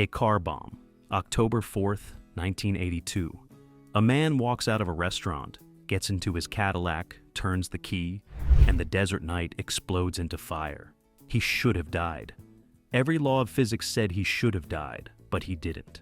A car bomb, October 4th, 1982. A man walks out of a restaurant, gets into his Cadillac, turns the key, and the desert night explodes into fire. He should have died. Every law of physics said he should have died, but he didn't.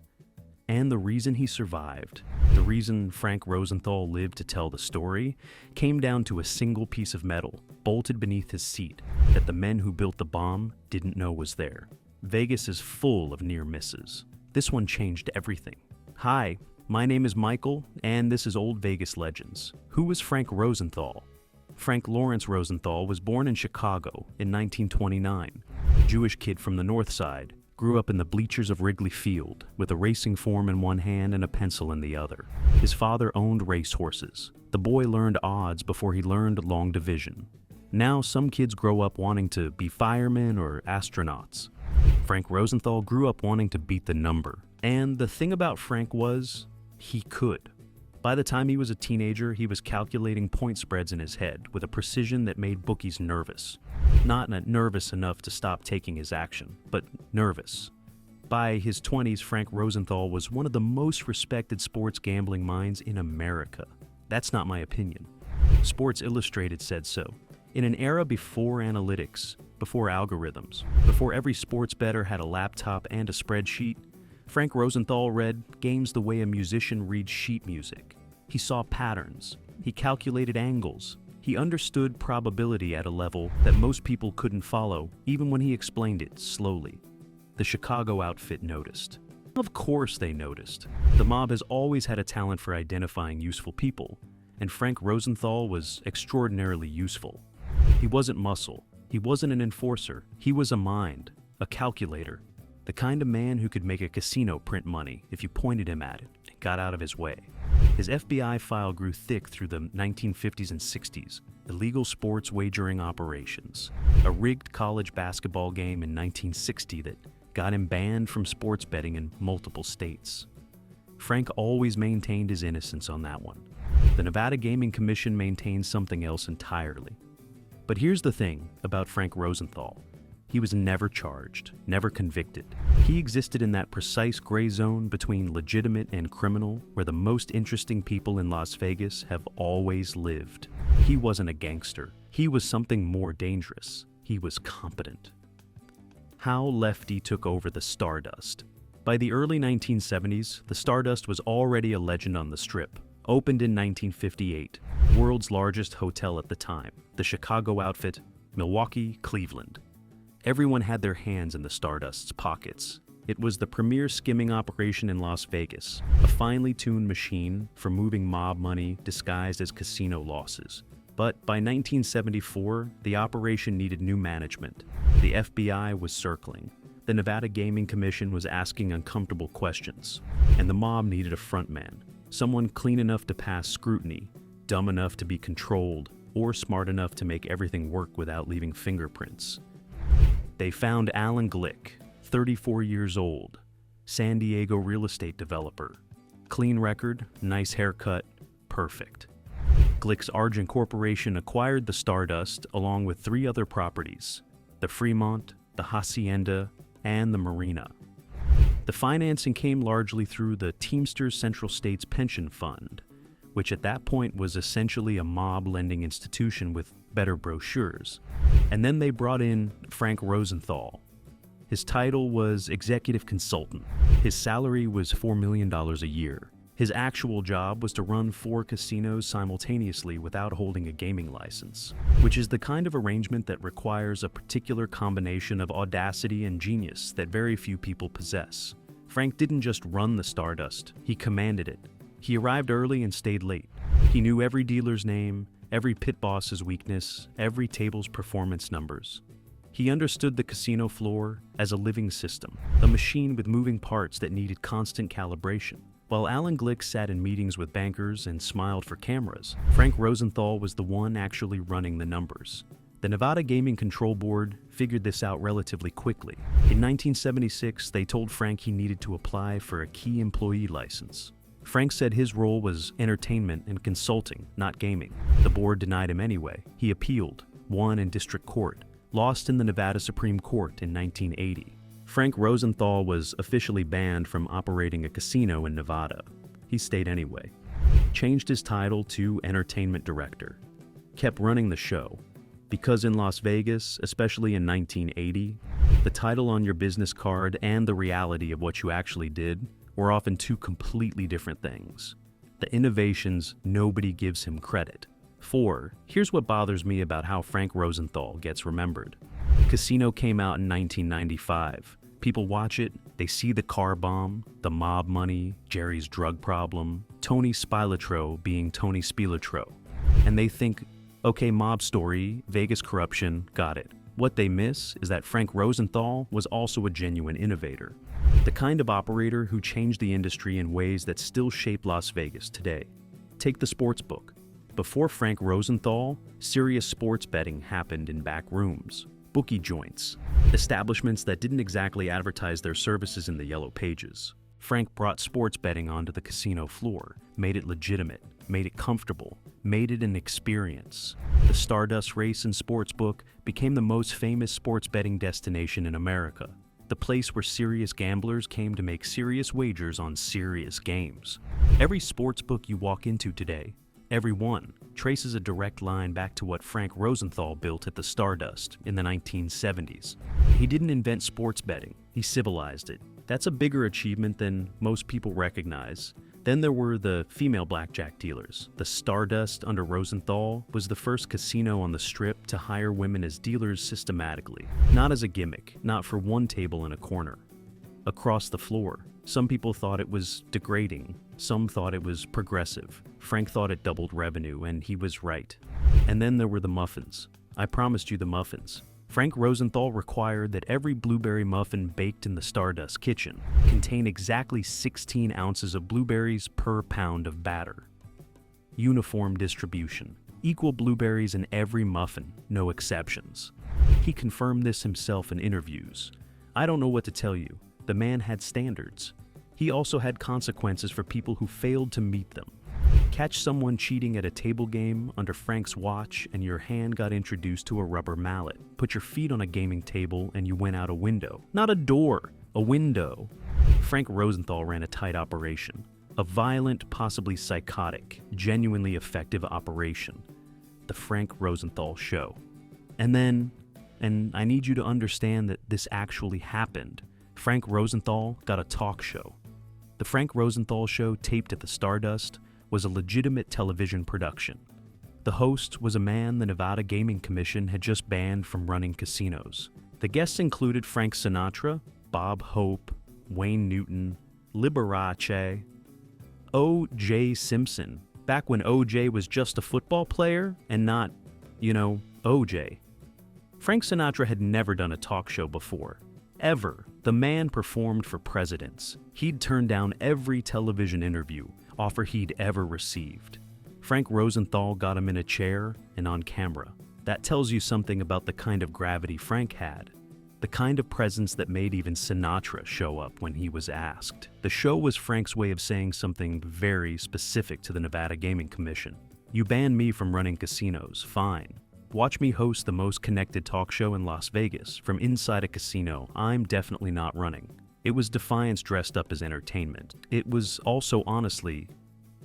And the reason he survived, the reason Frank Rosenthal lived to tell the story, came down to a single piece of metal bolted beneath his seat that the men who built the bomb didn't know was there. Vegas is full of near misses. This one changed everything. Hi, my name is Michael, and this is Old Vegas Legends. Who was Frank Rosenthal? Frank Lawrence Rosenthal was born in Chicago in 1929. Jewish kid from the North Side, grew up in the bleachers of Wrigley Field with a racing form in one hand and a pencil in the other. His father owned racehorses. The boy learned odds before he learned long division. Now some kids grow up wanting to be firemen or astronauts. Frank Rosenthal grew up wanting to beat the number. And the thing about Frank was, he could. By the time he was a teenager, he was calculating point spreads in his head with a precision that made bookies nervous. Not nervous enough to stop taking his action, but nervous. By his 20s, Frank Rosenthal was one of the most respected sports gambling minds in America. That's not my opinion. Sports Illustrated said so. In an era before analytics, before algorithms, before every sports bettor had a laptop and a spreadsheet, Frank Rosenthal read games the way a musician reads sheet music. He saw patterns. He calculated angles. He understood probability at a level that most people couldn't follow, even when he explained it slowly. The Chicago outfit noticed. Of course they noticed. The mob has always had a talent for identifying useful people, and Frank Rosenthal was extraordinarily useful. He wasn't muscle. He wasn't an enforcer. He was a mind, a calculator. The kind of man who could make a casino print money if you pointed him at it and got out of his way. His FBI file grew thick through the 1950s and 60s, illegal sports wagering operations, a rigged college basketball game in 1960 that got him banned from sports betting in multiple states. Frank always maintained his innocence on that one. The Nevada Gaming Commission maintained something else entirely. But here's the thing about Frank Rosenthal. He was never charged, never convicted. He existed in that precise gray zone between legitimate and criminal where the most interesting people in Las Vegas have always lived. He wasn't a gangster. He was something more dangerous. He was competent. How Lefty took over the Stardust. By the early 1970s, the Stardust was already a legend on the Strip. Opened in 1958, world's largest hotel at the time, the Chicago outfit, Milwaukee, Cleveland. Everyone had their hands in the Stardust's pockets. It was the premier skimming operation in Las Vegas, a finely tuned machine for moving mob money disguised as casino losses. But by 1974, the operation needed new management. The FBI was circling. The Nevada Gaming Commission was asking uncomfortable questions. And the mob needed a frontman, someone clean enough to pass scrutiny, dumb enough to be controlled, or smart enough to make everything work without leaving fingerprints. They found Alan Glick, 34 years old, San Diego real estate developer. Clean record, nice haircut, perfect. Glick's Argent Corporation acquired the Stardust along with 3 other properties, the Fremont, the Hacienda, and the Marina. The financing came largely through the Teamsters Central States Pension Fund, which at that point was essentially a mob lending institution with better brochures. And then they brought in Frank Rosenthal. His title was executive consultant. His salary was $4 million a year. His actual job was to run 4 casinos simultaneously without holding a gaming license, which is the kind of arrangement that requires a particular combination of audacity and genius that very few people possess. Frank didn't just run the Stardust, he commanded it. He arrived early and stayed late. He knew every dealer's name, every pit boss's weakness, every table's performance numbers. He understood the casino floor as a living system, a machine with moving parts that needed constant calibration. While Alan Glick sat in meetings with bankers and smiled for cameras, Frank Rosenthal was the one actually running the numbers. The Nevada Gaming Control Board figured this out relatively quickly. In 1976, they told Frank he needed to apply for a key employee license. Frank said his role was entertainment and consulting, not gaming. The board denied him anyway. He appealed, won in district court, lost in the Nevada Supreme Court in 1980. Frank Rosenthal was officially banned from operating a casino in Nevada. He stayed anyway. Changed his title to entertainment director. Kept running the show. Because in Las Vegas, especially in 1980, the title on your business card and the reality of what you actually did were often two completely different things. The innovations, nobody gives him credit. 4. Here's what bothers me about how Frank Rosenthal gets remembered. Casino came out in 1995. People watch it, they see the car bomb, the mob money, Jerry's drug problem, Tony Spilatro being Tony Spilatro, and they think, okay, mob story, Vegas corruption, got it. What they miss is that Frank Rosenthal was also a genuine innovator. The kind of operator who changed the industry in ways that still shape Las Vegas today. Take the sports book. Before Frank Rosenthal, serious sports betting happened in back rooms, bookie joints, establishments that didn't exactly advertise their services in the yellow pages. Frank brought sports betting onto the casino floor, made it legitimate, made it comfortable, made it an experience. The Stardust race and sportsbook became the most famous sports betting destination in America, the place where serious gamblers came to make serious wagers on serious games. Every sportsbook you walk into today, every one, traces a direct line back to what Frank Rosenthal built at the Stardust in the 1970s. He didn't invent sports betting, he civilized it. That's a bigger achievement than most people recognize. Then there were the female blackjack dealers. The Stardust under Rosenthal was the first casino on the Strip to hire women as dealers systematically. Not as a gimmick, not for one table in a corner. Across the floor. Some people thought it was degrading. Some thought it was progressive. Frank thought it doubled revenue, and he was right. And then there were the muffins. I promised you the muffins. Frank Rosenthal required that every blueberry muffin baked in the Stardust kitchen contain exactly 16 ounces of blueberries per pound of batter. Uniform distribution. Equal blueberries in every muffin, no exceptions. He confirmed this himself in interviews. I don't know what to tell you. The man had standards. He also had consequences for people who failed to meet them. Catch someone cheating at a table game under Frank's watch and your hand got introduced to a rubber mallet. Put your feet on a gaming table and you went out a window. Not a door, a window. Frank Rosenthal ran a tight operation. A violent, possibly psychotic, genuinely effective operation. The Frank Rosenthal Show. And I need you to understand that this actually happened. Frank Rosenthal got a talk show. The Frank Rosenthal Show, taped at the Stardust, was a legitimate television production. The host was a man the Nevada Gaming Commission had just banned from running casinos. The guests included Frank Sinatra, Bob Hope, Wayne Newton, Liberace, O.J. Simpson, back when O.J. was just a football player and not, O.J. Frank Sinatra had never done a talk show before. Ever. The man performed for presidents. He'd turned down every television interview, offer he'd ever received. Frank Rosenthal got him in a chair and on camera. That tells you something about the kind of gravity Frank had. The kind of presence that made even Sinatra show up when he was asked. The show was Frank's way of saying something very specific to the Nevada Gaming Commission. You banned me from running casinos, fine. Watch me host the most connected talk show in Las Vegas from inside a casino I'm definitely not running. It was defiance dressed up as entertainment. It was also, honestly,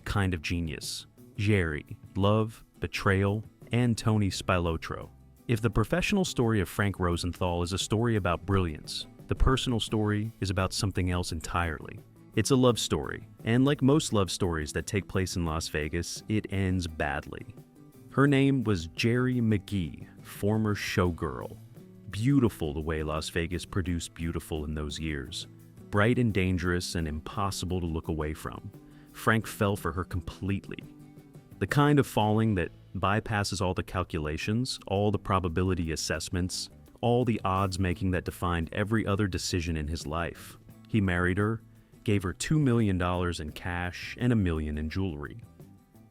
kind of genius. Jerry, love, betrayal, and Tony Spilatro. If the professional story of Frank Rosenthal is a story about brilliance, the personal story is about something else entirely. It's a love story, and like most love stories that take place in Las Vegas, it ends badly. Her name was Jerry McGee, former showgirl. Beautiful the way Las Vegas produced beautiful in those years. Bright and dangerous and impossible to look away from. Frank fell for her completely. The kind of falling that bypasses all the calculations, all the probability assessments, all the odds making that defined every other decision in his life. He married her, gave her $2 million in cash and $1 million in jewelry.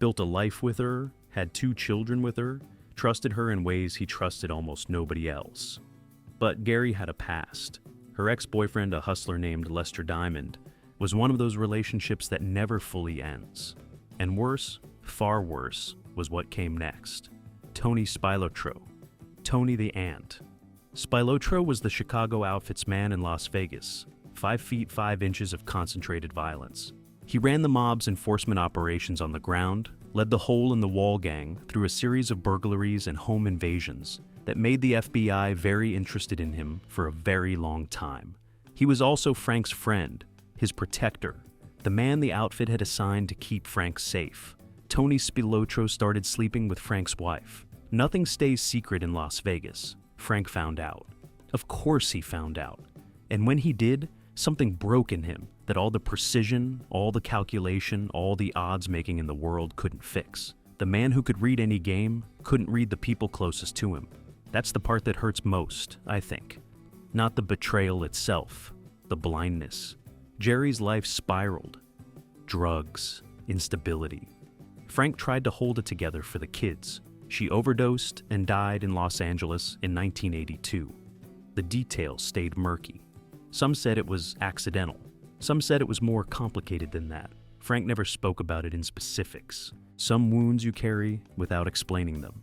Built a life with her, had 2 children with her, trusted her in ways he trusted almost nobody else. But Gary had a past. Her ex-boyfriend, a hustler named Lester Diamond, was one of those relationships that never fully ends. And worse, far worse, was what came next. Tony Spilatro. Tony the Ant. Spilotro was the Chicago outfit's man in Las Vegas, 5 feet 5 inches of concentrated violence. He ran the mob's enforcement operations on the ground, led the hole-in-the-wall gang through a series of burglaries and home invasions that made the FBI very interested in him for a very long time. He was also Frank's friend, his protector, the man the outfit had assigned to keep Frank safe. Tony Spilotro started sleeping with Frank's wife. Nothing stays secret in Las Vegas. Frank found out. Of course he found out. And when he did, something broke in him that all the precision, all the calculation, all the odds-making in the world couldn't fix. The man who could read any game couldn't read the people closest to him. That's the part that hurts most, I think. Not the betrayal itself, the blindness. Jerry's life spiraled. Drugs, instability. Frank tried to hold it together for the kids. She overdosed and died in Los Angeles in 1982. The details stayed murky. Some said it was accidental. Some said it was more complicated than that. Frank never spoke about it in specifics. Some wounds you carry without explaining them.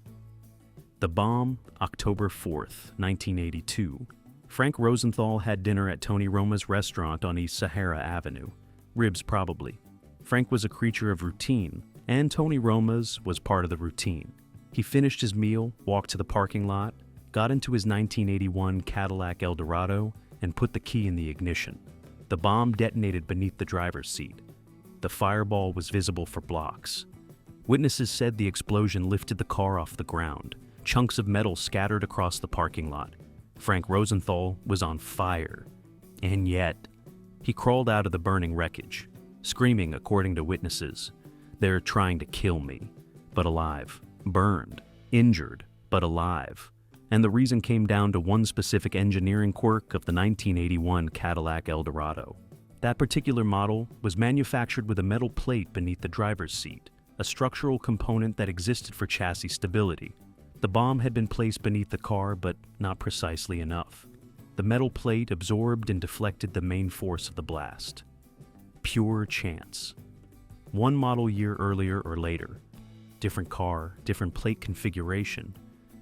The bomb, October 4th, 1982. Frank Rosenthal had dinner at Tony Roma's restaurant on East Sahara Avenue. Ribs, probably. Frank was a creature of routine, and Tony Roma's was part of the routine. He finished his meal, walked to the parking lot, got into his 1981 Cadillac Eldorado, and put the key in the ignition. The bomb detonated beneath the driver's seat. The fireball was visible for blocks. Witnesses said the explosion lifted the car off the ground. Chunks of metal scattered across the parking lot. Frank Rosenthal was on fire. And yet, he crawled out of the burning wreckage, screaming, according to witnesses, "They're trying to kill me," but alive. Burned, injured, but alive. And the reason came down to one specific engineering quirk of the 1981 Cadillac Eldorado. That particular model was manufactured with a metal plate beneath the driver's seat, a structural component that existed for chassis stability. The bomb had been placed beneath the car, but not precisely enough. The metal plate absorbed and deflected the main force of the blast. Pure chance. One model year earlier or later. Different car, different plate configuration.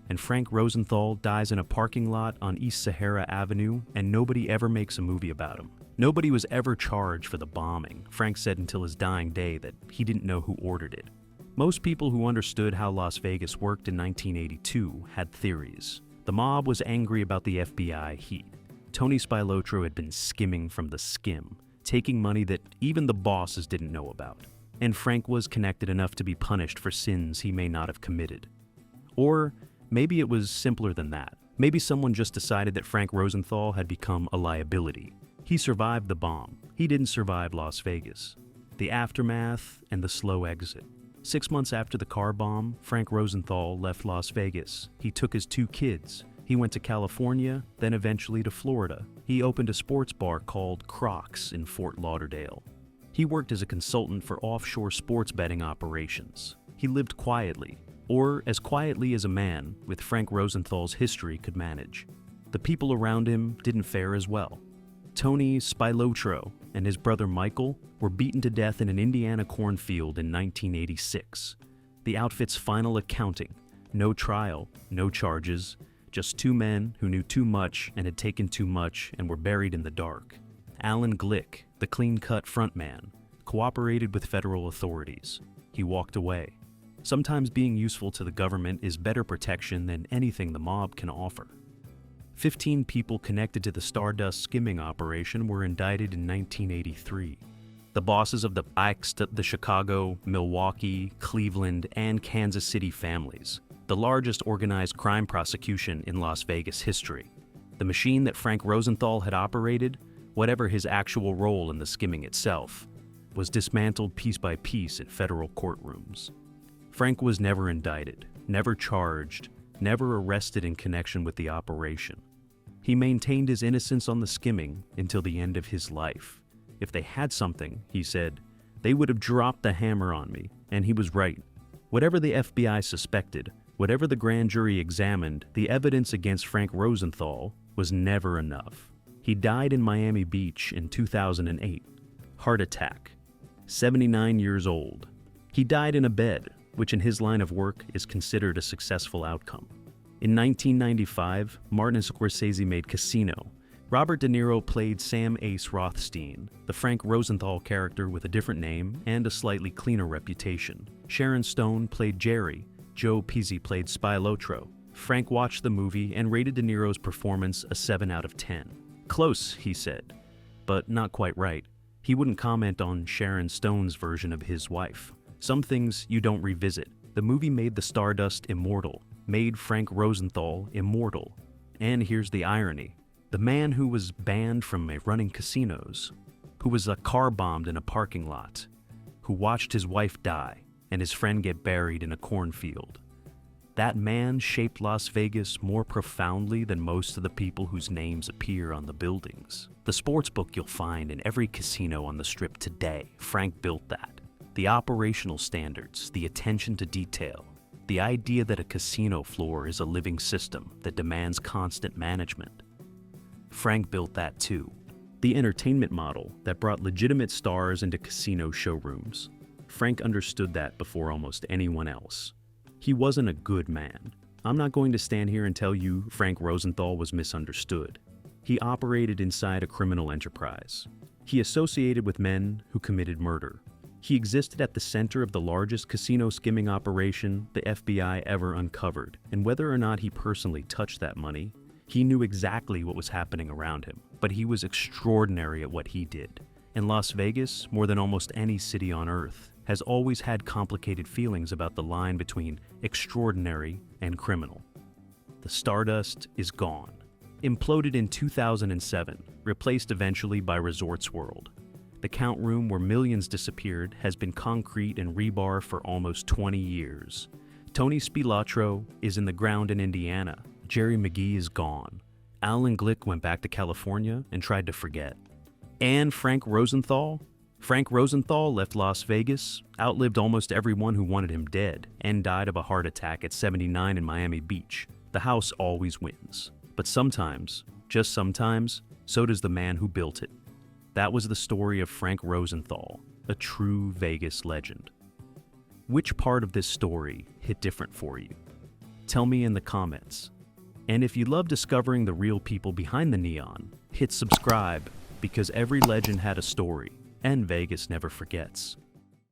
And Frank Rosenthal dies in a parking lot on East Sahara Avenue, and nobody ever makes a movie about him. Nobody was ever charged for the bombing. Frank said until his dying day that he didn't know who ordered it. Most people who understood how Las Vegas worked in 1982 had theories. The mob was angry about the FBI heat. Tony Spilotro had been skimming from the skim, taking money that even the bosses didn't know about. And Frank was connected enough to be punished for sins he may not have committed. Or maybe it was simpler than that. Maybe someone just decided that Frank Rosenthal had become a liability. He survived the bomb. He didn't survive Las Vegas. The aftermath and the slow exit. 6 months after the car bomb, Frank Rosenthal left Las Vegas. He took his 2 kids. He went to California, then eventually to Florida. He opened a sports bar called Crocs in Fort Lauderdale. He worked as a consultant for offshore sports betting operations. He lived quietly, or as quietly as a man with Frank Rosenthal's history could manage. The people around him didn't fare as well. Tony Spilotro and his brother Michael were beaten to death in an Indiana cornfield in 1986. The outfit's final accounting: no trial, no charges, just 2 men who knew too much and had taken too much and were buried in the dark. Alan Glick, the clean-cut frontman, cooperated with federal authorities. He walked away. Sometimes being useful to the government is better protection than anything the mob can offer. 15 people connected to the Stardust skimming operation were indicted in 1983. The bosses of the Chicago, Milwaukee, Cleveland, and Kansas City families. The largest organized crime prosecution in Las Vegas history. The machine that Frank Rosenthal had operated, whatever his actual role in the skimming itself, was dismantled piece by piece in federal courtrooms. Frank was never indicted, never charged, never arrested in connection with the operation. He maintained his innocence on the skimming until the end of his life. If they had something, he said, they would have dropped the hammer on me, and he was right. Whatever the FBI suspected, whatever the grand jury examined, the evidence against Frank Rosenthal was never enough. He died in Miami Beach in 2008. Heart attack. 79 years old. He died in a bed, which in his line of work is considered a successful outcome. In 1995, Martin Scorsese made Casino. Robert De Niro played Sam Ace Rothstein, the Frank Rosenthal character with a different name and a slightly cleaner reputation. Sharon Stone played Jerry. Joe Pesci played Spy Lotro. Frank watched the movie and rated De Niro's performance a 7 out of 10. Close, he said, but not quite right. He wouldn't comment on Sharon Stone's version of his wife. Some things you don't revisit. The movie made the Stardust immortal, made Frank Rosenthal immortal. And here's the irony. The man who was banned from running casinos, who was car bombed in a parking lot, who watched his wife die and his friend get buried in a cornfield. That man shaped Las Vegas more profoundly than most of the people whose names appear on the buildings. The sports book you'll find in every casino on the Strip today, Frank built that. The operational standards, the attention to detail, the idea that a casino floor is a living system that demands constant management. Frank built that too. The entertainment model that brought legitimate stars into casino showrooms. Frank understood that before almost anyone else. He wasn't a good man. I'm not going to stand here and tell you Frank Rosenthal was misunderstood. He operated inside a criminal enterprise. He associated with men who committed murder. He existed at the center of the largest casino skimming operation the FBI ever uncovered, and whether or not he personally touched that money, he knew exactly what was happening around him, but he was extraordinary at what he did. And Las Vegas, more than almost any city on Earth, has always had complicated feelings about the line between extraordinary and criminal. The Stardust is gone. Imploded in 2007, replaced eventually by Resorts World. The count room where millions disappeared has been concrete and rebar for almost 20 years. Tony Spilatro is in the ground in Indiana. Jerry McGee is gone. Alan Glick went back to California and tried to forget. And Frank Rosenthal? Frank Rosenthal left Las Vegas, outlived almost everyone who wanted him dead, and died of a heart attack at 79 in Miami Beach. The house always wins. But sometimes, just sometimes, so does the man who built it. That was the story of Frank Rosenthal, a true Vegas legend. Which part of this story hit different for you? Tell me in the comments. And if you love discovering the real people behind the neon, hit subscribe, because every legend had a story, and Vegas never forgets.